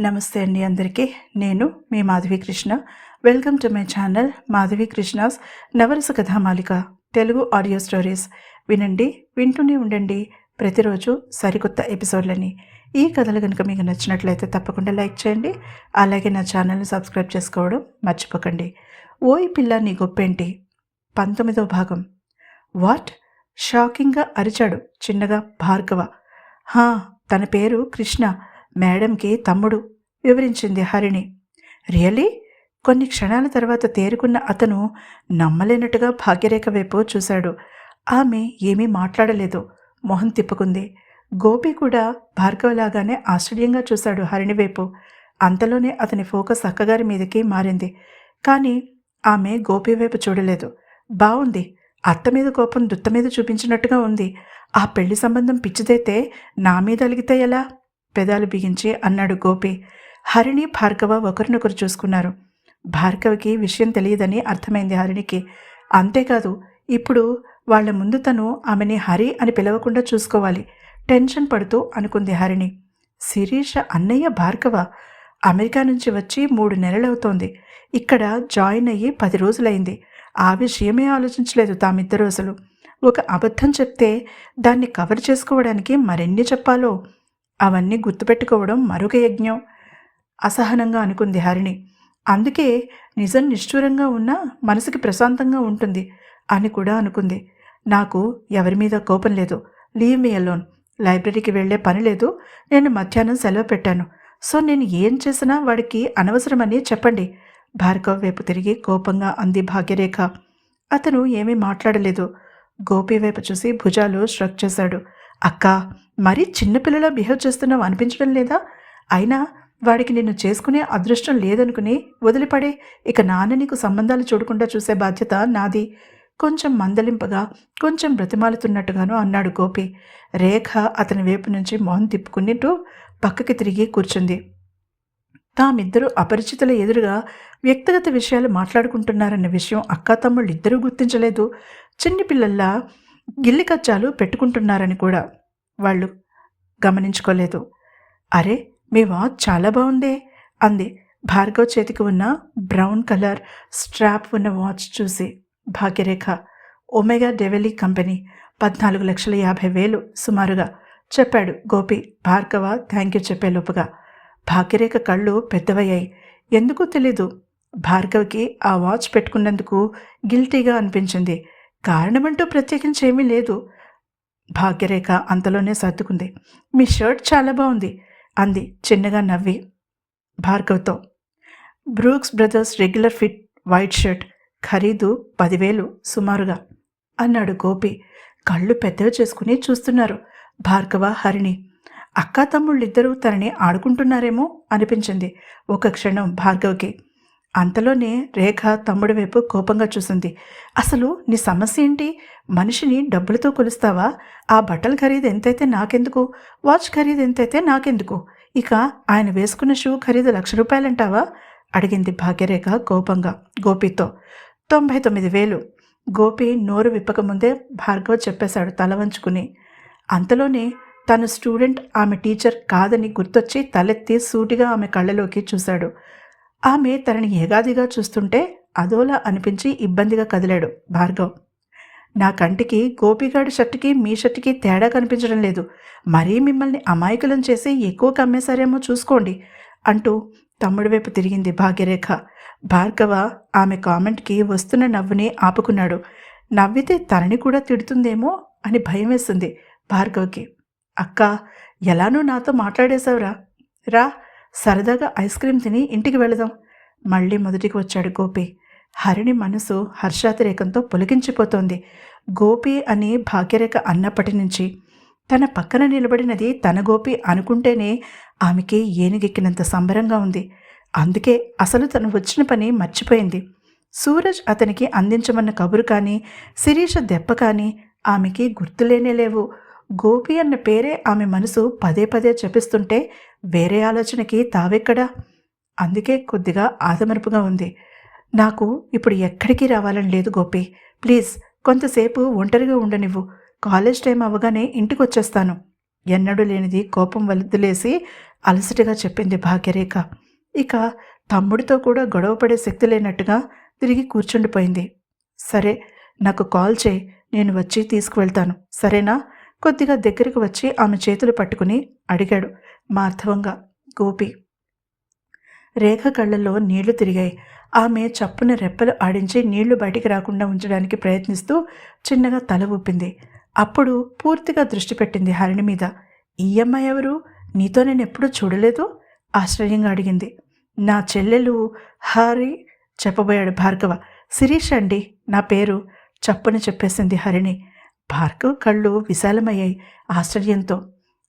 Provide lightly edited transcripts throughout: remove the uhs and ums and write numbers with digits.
నమస్తే అండి అందరికీ. నేను మీ Madhavi Krishna. Welcome to my channel Madhavi Krishna's Navarasa Kathamalika Telugu audio stories. వినండి, వింటూనే ఉండండి. ప్రతిరోజు సరికొత్త ఎపిసోడ్లని. ఈ కథలు కనుక మీకు నచ్చినట్లయితే తప్పకుండా లైక్ చేయండి. అలాగే నా ఛానల్ని సబ్స్క్రైబ్ చేసుకోవడం మర్చిపోకండి. ఓయ్ పిల్ల నీ గొప్పేంటి 19వ భాగం. వాట్? షాకింగ్గా అరిచాడు చిన్నగా భార్గవ. హా, తన పేరు కృష్ణ, మేడంకి తమ్ముడు, వివరించింది హరిణి. రియలీ? కొన్ని క్షణాల తర్వాత తేరుకున్న అతను నమ్మలేనట్టుగా భాగ్యరేఖ వైపు చూశాడు. ఆమె ఏమీ మాట్లాడలేదు, మొహం తిప్పుకుంది. గోపి కూడా భార్గవలాగానే ఆశ్చర్యంగా చూశాడు హరిణి వైపు. అంతలోనే అతని ఫోకస్ అక్కగారి మీదకి మారింది. కానీ ఆమె గోపి వైపు చూడలేదు. బావుంది, అత్త మీద కోపం దుత్త మీద చూపించినట్టుగా ఉంది. ఆ పెళ్లి సంబంధం పిచ్చిదైతే నా మీద అలిగితే ఎలా? పెదాలు బిగించి అన్నాడు గోపి. హరిణి భార్గవ ఒకరినొకరు చూసుకున్నారు. భార్గవకి విషయం తెలియదని అర్థమైంది హరిణికి. అంతేకాదు, ఇప్పుడు వాళ్ల ముందు తను ఆమెని హరి అని పిలవకుండా చూసుకోవాలి. టెన్షన్ పడుతూ అనుకుంది హరిణి. శిరీష అన్నయ్య భార్గవ అమెరికా నుంచి వచ్చి 3 నెలలవుతోంది. ఇక్కడ జాయిన్ అయ్యి 10 రోజులైంది. ఆ విషయమే ఆలోచించలేదు తామిద్దరూ. అసలు ఒక అబద్ధం చెప్తే దాన్ని కవర్ చేసుకోవడానికి మరెన్ని చెప్పాలో అవన్నీ గుర్తుపెట్టుకోవడం మరొక యజ్ఞం. అసహనంగా అనుకుంది హరిణి. అందుకే నిజం నిష్ఠూరంగా ఉన్నా మనసుకి ప్రశాంతంగా ఉంటుంది అని కూడా అనుకుంది. నాకు ఎవరి మీద కోపం లేదు. Leave me alone. లైబ్రరీకి వెళ్లే పని లేదు. నేను మధ్యాహ్నం సెలవు పెట్టాను. సో నేను ఏం చేసినా వాడికి అనవసరమని చెప్పండి. భార్గవ్ వైపు తిరిగి కోపంగా అంది భాగ్యరేఖ. అతను ఏమీ మాట్లాడలేదు. గోపి వైపు చూసి భుజాలు స్ట్రక్ చేశాడు. అక్కా, మరీ చిన్నపిల్లలా బిహేవ్ చేస్తున్నావు అనిపించడం లేదా? అయినా వాడికి నిన్ను చేసుకునే అదృష్టం లేదనుకుని వదిలిపడే. ఇక నాన్న నీకు సంబంధాలు చూడకుండా చూసే బాధ్యత నాది. కొంచెం మందలింపగా, కొంచెం బ్రతిమాలుతున్నట్టుగాను అన్నాడు గోపి. రేఖ అతని వైపు నుంచి మొహం తిప్పుకున్నట్టు పక్కకి తిరిగి కూర్చుంది. తామిద్దరూ అపరిచితుల ఎదురుగా వ్యక్తిగత విషయాలు మాట్లాడుకుంటున్నారన్న విషయం అక్కా తమ్ముళ్ళు ఇద్దరూ గుర్తించలేదు. చిన్నపిల్లల్లా గిల్లికచ్చాలు పెట్టుకుంటున్నారని కూడా వాళ్ళు గమనించుకోలేదు. అరే, మీ వాచ్ చాలా బాగుందే అంది భార్గవ్ చేతికి ఉన్న బ్రౌన్ కలర్ స్ట్రాప్ ఉన్న వాచ్ చూసి భాగ్యరేఖ. ఒమేగా డెవెలీ కంపెనీ, 14,50,000 సుమారుగా చెప్పాడు గోపి. భార్గవ థ్యాంక్ యూ చెప్పేలోపుగా భాగ్యరేఖ కళ్ళు పెద్దవయ్యాయి. ఎందుకో తెలీదు, భార్గవ్కి ఆ వాచ్ పెట్టుకున్నందుకు గిల్టీగా అనిపించింది. కారణమంటూ ప్రత్యేకించి ఏమీ లేదు. భాగ్యరేఖ అంతలోనే సర్దుకుంది. మీ షర్ట్ చాలా బాగుంది అంది చిన్నగా నవ్వి భార్గవ్తో. Brooks Brothers regular fit white shirt, ఖరీదు 10,000 సుమారుగా అన్నాడు గోపి. కళ్ళు పెద్దవి చేసుకుని చూస్తున్నారు భార్గవ, హరిణి. అక్కా తమ్ముళ్ళిద్దరూ తనని ఆడుకుంటున్నారేమో అనిపించింది ఒక క్షణం భార్గవ్కి. అంతలోనే రేఖ తమ్ముడి వైపు కోపంగా చూసింది. అసలు నీ సమస్య ఏంటి? మనిషిని డబ్బులతో కొలుస్తావా? ఆ బట్టల ఖరీదు ఎంతైతే నాకెందుకు? వాచ్ ఖరీదు ఎంతైతే నాకెందుకు? ఇక ఆయన వేసుకున్న షూ ఖరీదు 1,00,000 రూపాయలంటావా? అడిగింది భాగ్యరేఖ కోపంగా గోపితో. 99,000 గోపి నోరు విప్పకముందే భార్గవ్ చెప్పేశాడు తల వంచుకుని. అంతలోనే తను స్టూడెంట్, ఆమె టీచర్ కాదని గుర్తొచ్చి తలెత్తి సూటిగా ఆమె కళ్ళలోకి చూశాడు. ఆమె తనని ఏగాదిగా చూస్తుంటే అదోలా అనిపించి ఇబ్బందిగా కదిలాడు భార్గవ్. నా కంటికి గోపిగాడి షర్టుకి మీ షర్టుకి తేడా కనిపించడం లేదు. మరీ మిమ్మల్ని అమాయకులను చేసి ఎక్కువ కమ్మేశారేమో చూసుకోండి అంటూ తమ్ముడి వైపు తిరిగింది భాగ్యరేఖ. భార్గవ ఆమె కామెంట్కి వస్తున్న నవ్వుని ఆపుకున్నాడు. నవ్వితే తనని కూడా తిడుతుందేమో అని భయం వేసింది భార్గవ్కి. అక్కా, ఎలానూ నాతో మాట్లాడేశావురా. రా, సరదాగా ఐస్ క్రీమ్ తిని ఇంటికి వెళదాం. మళ్ళీ మొదటికి వచ్చాడు గోపి. హరిణి మనసు హర్షాతిరేకంతో పులకించిపోతోంది. గోపి అని భాగ్యరేఖ అన్నప్పటి నుంచి తన పక్కన నిలబడినది తన గోపి అనుకుంటేనే ఆమెకి ఏనుగెక్కినంత సంబరంగా ఉంది. అందుకే అసలు తను వచ్చిన పని మర్చిపోయింది. సూరజ్ అతనికి అందించమన్న కబురు కానీ, శిరీష దెబ్బ కానీ ఆమెకి గుర్తులేనే లేవు. గోపి అన్న పేరే ఆమె మనసు పదే పదే చెప్పిస్తుంటే వేరే ఆలోచనకి తావెక్కడా? అందుకే కొద్దిగా ఆదమరుపుగా ఉంది. నాకు ఇప్పుడు ఎక్కడికి రావాలని లేదు గోపి. ప్లీజ్ కొంతసేపు ఒంటరిగా ఉండనివ్వు. కాలేజ్ టైం అవ్వగానే ఇంటికి వచ్చేస్తాను ఎన్నడూ లేనిది కోపం వదిలేసి అలసటగా చెప్పింది భాగ్యరేఖ. ఇక తమ్ముడితో కూడా గొడవపడే శక్తి లేనట్టుగా తిరిగి కూర్చుండిపోయింది. సరే, నాకు కాల్ చేయి, నేను వచ్చి తీసుకువెళ్తాను, సరేనా? కొద్దిగా దగ్గరికి వచ్చి ఆమె చేతులు పట్టుకుని అడిగాడు మార్ధవంగా గోపి. రేఖ కళ్ళల్లో నీళ్లు తిరిగాయి. ఆమె చప్పున రెప్పలు ఆడించి నీళ్లు బయటికి రాకుండా ఉంచడానికి ప్రయత్నిస్తూ చిన్నగా తల ఊపింది. అప్పుడు పూర్తిగా దృష్టి పెట్టింది హరిణి మీద. ఈ అమ్మాయి ఎవరు? నీతో నేను ఎప్పుడూ చూడలేదు ఆశ్చర్యంగా అడిగింది. నా చెల్లెలు హరి చెప్పబోయాడు భార్గవ. శిరీష్ అండి నా పేరు, చప్పున చెప్పేసింది హరిణి. భార్గవ్ కళ్ళు విశాలమయ్యాయి ఆశ్చర్యంతో.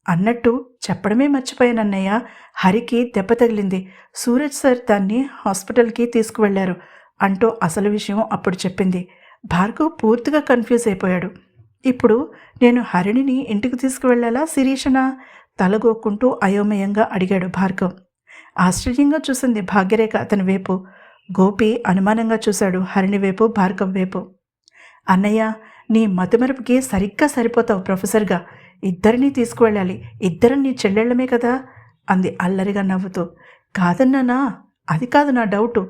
అన్నట్టు చెప్పడమే మర్చిపోయానన్నయ్య, హరికి దెబ్బ తగిలింది, సూరజ్ సార్ దాన్ని హాస్పిటల్కి తీసుకువెళ్లారు అంటూ అసలు విషయం అప్పుడు చెప్పింది. భార్గవ్ పూర్తిగా కన్ఫ్యూజ్ అయిపోయాడు. ఇప్పుడు నేను హరిణిని ఇంటికి తీసుకువెళ్లాలా, శిరీషనా? తలగోక్కుంటూ అయోమయంగా అడిగాడు భార్గవ్. ఆశ్చర్యంగా చూసింది భాగ్యరేఖ అతని వైపు. గోపి అనుమానంగా చూశాడు హరిణి వైపు, భార్గవ్ వైపు. అన్నయ్య, నీ మతిమరుపుకి సరిగ్గా సరిపోతావు ప్రొఫెసర్గా. ఇద్దరినీ తీసుకువెళ్ళాలి, ఇద్దరం నీ చెల్లెళ్ళమే కదా అంది అల్లరిగా నవ్వుతూ. కాదన్నానా, అది కాదు నా డౌటు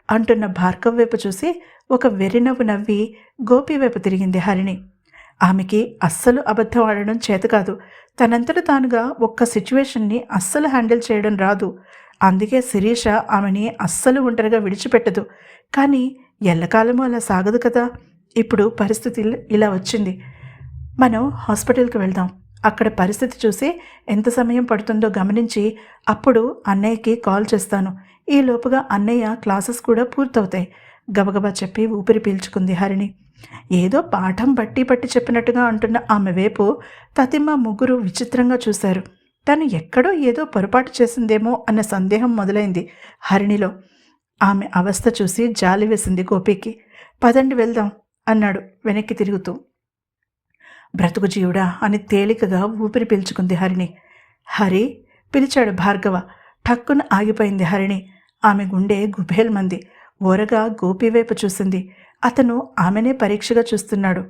అంటున్న భార్గవ్ వైపు చూసి ఒక వెర్రినవ్వు నవ్వి గోపి వైపు తిరిగింది హరిణి. ఆమెకి అస్సలు అబద్ధం ఆడడం చేతకాదు. తనంతట తానుగా ఒక్క సిచ్యువేషన్ని అస్సలు హ్యాండిల్ చేయడం రాదు. అందుకే శిరీష ఆమెని అస్సలు ఒంటరిగా విడిచిపెట్టదు. కానీ ఎల్లకాలమూ అలా సాగదు కదా. ఇప్పుడు పరిస్థితి ఇలా వచ్చింది. మనం హాస్పిటల్కి వెళ్దాం. అక్కడ పరిస్థితి చూసి ఎంత సమయం పడుతుందో గమనించి అప్పుడు అన్నయ్యకి కాల్ చేస్తాను. ఈ లోపుగా అన్నయ్య క్లాసెస్ కూడా పూర్తవుతాయి గబగబా చెప్పి ఊపిరి పీల్చుకుంది హరిణి. ఏదో పాఠం బట్టి చెప్పినట్టుగా అంటున్న ఆమె వైపు తతిమ్మ ముగ్గురు విచిత్రంగా చూశారు. తను ఎక్కడో ఏదో పొరపాటు చేసిందేమో అన్న సందేహం మొదలైంది హరిణిలో. ఆమె అవస్థ చూసి జాలి వేసింది గోపికి. పదండి వెళ్దాం అన్నాడు వెనక్కి తిరుగుతూ. బ్రతుకు జీవుడా అని తేలికగా ఊపిరి పీల్చుకుంది హరిణి. హరి పిలిచాడు భార్గవ. ఠక్కున ఆగిపోయింది హరిణి. ఆమె గుండె గుబేల్మంది. ఓరగా గోపి వైపు చూసింది. అతను ఆమెనే పరీక్షగా చూస్తున్నాడు.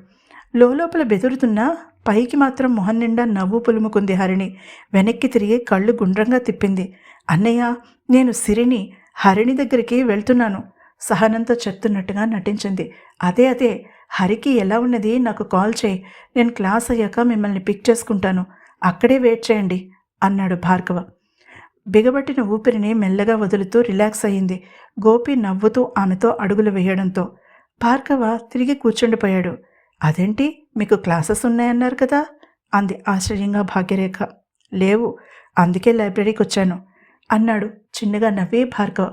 లోపల బెదురుతున్నా పైకి మాత్రం మొహం నిండా నవ్వు పులుముకుంది హరిణి. వెనక్కి తిరిగి కళ్ళు గుండ్రంగా తిప్పింది. అన్నయ్య, నేను సిరిని, హరిణి దగ్గరికి వెళ్తున్నాను సహనంతో చెప్తున్నట్టుగా నటించింది. అదే హరికి ఎలా ఉన్నది నాకు కాల్ చేయి, నేను క్లాస్ అయ్యాక మిమ్మల్ని పిక్ చేసుకుంటాను, అక్కడే వెయిట్ చేయండి అన్నాడు భార్గవ. బిగబట్టిన ఊపిరిని మెల్లగా వదులుతూ రిలాక్స్ అయ్యింది గోపి నవ్వుతూ ఆమెతో అడుగులు వేయడంతో. భార్గవ తిరిగి కూర్చుండిపోయాడు. అదేంటి, మీకు క్లాసెస్ ఉన్నాయన్నారు కదా అంది ఆశ్చర్యంగా భాగ్యరేఖ. లేవు, అందుకే లైబ్రరీకి వచ్చాను అన్నాడు చిన్నగా నవ్వి భార్గవ.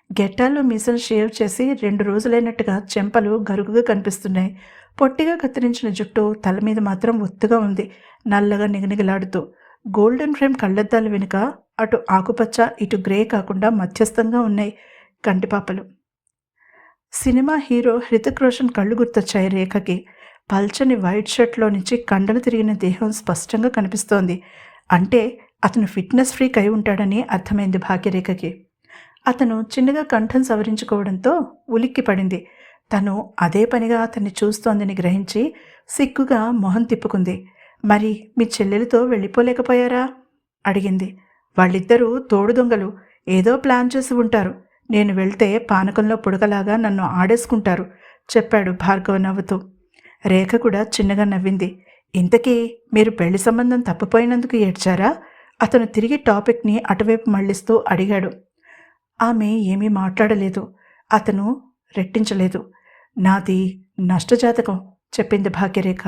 గెట్టాల్లో మీసలు షేవ్ చేసి 2 రోజులైనట్టుగా చెంపలు గరుగుగా కనిపిస్తున్నాయి. పొట్టిగా కత్తిరించిన జుట్టు తల మీద మాత్రం ఒత్తుగా ఉంది, నల్లగా నిగనిగలాడుతూ. గోల్డెన్ ఫ్రేమ్ కళ్ళద్దాల వెనుక అటు ఆకుపచ్చ ఇటు గ్రే కాకుండా మధ్యస్థంగా ఉన్నాయి కంటిపాపలు. సినిమా హీరో హృతిక్ రోషన్ కళ్ళు గుర్తొచ్చాయి రేఖకి. పల్చని వైట్ షర్ట్లో నుంచి కండలు తిరిగిన దేహం స్పష్టంగా కనిపిస్తోంది. అంటే అతను ఫిట్నెస్ ఫ్రీక్ అయి ఉంటాడని అర్థమైంది భాగ్యరేఖకి. అతను చిన్నగా కంఠం సవరించుకోవడంతో ఉలిక్కి పడింది. తను అదే పనిగా అతన్ని చూస్తోందని గ్రహించి సిగ్గుగా మొహం తిప్పుకుంది. మరి మీ చెల్లెలతో వెళ్ళిపోలేకపోయారా అడిగింది. వాళ్ళిద్దరూ తోడు దొంగలు, ఏదో ప్లాన్ చేసి ఉంటారు. నేను వెళ్తే పానకంలో పుడకలాగా నన్ను ఆడేసుకుంటారు చెప్పాడు భార్గవ నవ్వుతూ. రేఖ కూడా చిన్నగా నవ్వింది. ఇంతకీ మీరు పెళ్లి సంబంధం తప్పిపోయినందుకు ఏడ్చారా? అతను తిరిగి టాపిక్ని అటువైపు మళ్లిస్తూ అడిగాడు. ఆమె ఏమీ మాట్లాడలేదు. అతను రెట్టించలేదు. నాది నష్టజాతకం చెప్పింది భాగ్యరేఖ.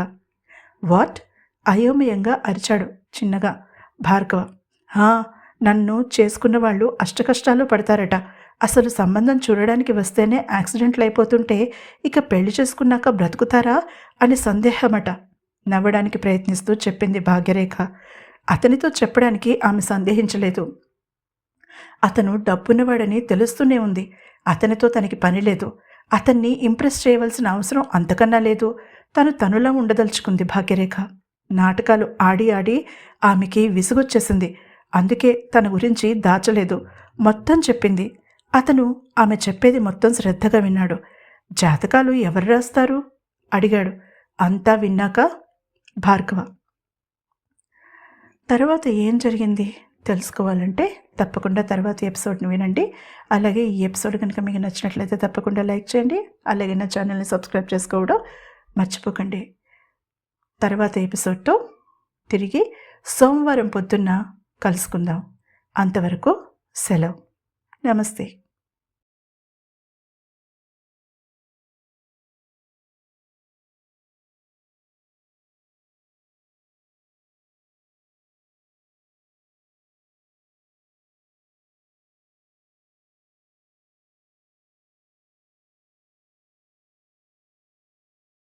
వాట్? అయోమయంగా అరిచాడు చిన్నగా భార్గవ. నన్ను చేసుకున్న వాళ్ళు అష్టకష్టాలు పడతారట. అసలు సంబంధం చూడడానికి వస్తేనే యాక్సిడెంట్లు అయిపోతుంటే ఇక పెళ్లి చేసుకున్నాక బ్రతుకుతారా అని సందేహమట నవ్వడానికి ప్రయత్నిస్తూ చెప్పింది భాగ్యరేఖ. అతనితో చెప్పడానికి ఆమె సందేహించలేదు. అతను డబ్బున్నవాడని తెలుస్తూనే ఉంది. అతనితో తనకి పని లేదు. అతన్ని ఇంప్రెస్ చేయవలసిన అవసరం అంతకన్నా లేదు. తనులా ఉండదలుచుకుంది భాగ్యరేఖ. నాటకాలు ఆడి ఆడి ఆమెకి విసుగొచ్చేసింది. అందుకే తన గురించి దాచలేదు, మొత్తం చెప్పింది. అతను ఆమె చెప్పేది మొత్తం శ్రద్ధగా విన్నాడు. జాతకాలు ఎవరు రాస్తారు అడిగాడు అంతా విన్నాక భార్గవ. తర్వాత ఏం జరిగింది తెలుసుకోవాలంటే తప్పకుండా తర్వాత ఎపిసోడ్ని వినండి. అలాగే ఈ ఎపిసోడ్ కనుక మీకు నచ్చినట్లయితే తప్పకుండా లైక్ చేయండి. అలాగే నా ఛానల్ని సబ్స్క్రైబ్ చేసుకోవడం మర్చిపోకండి. తర్వాత ఎపిసోడ్తో తిరిగి సోమవారం పొద్దున్న కలుసుకుందాం. అంతవరకు సెలవు. నమస్తే.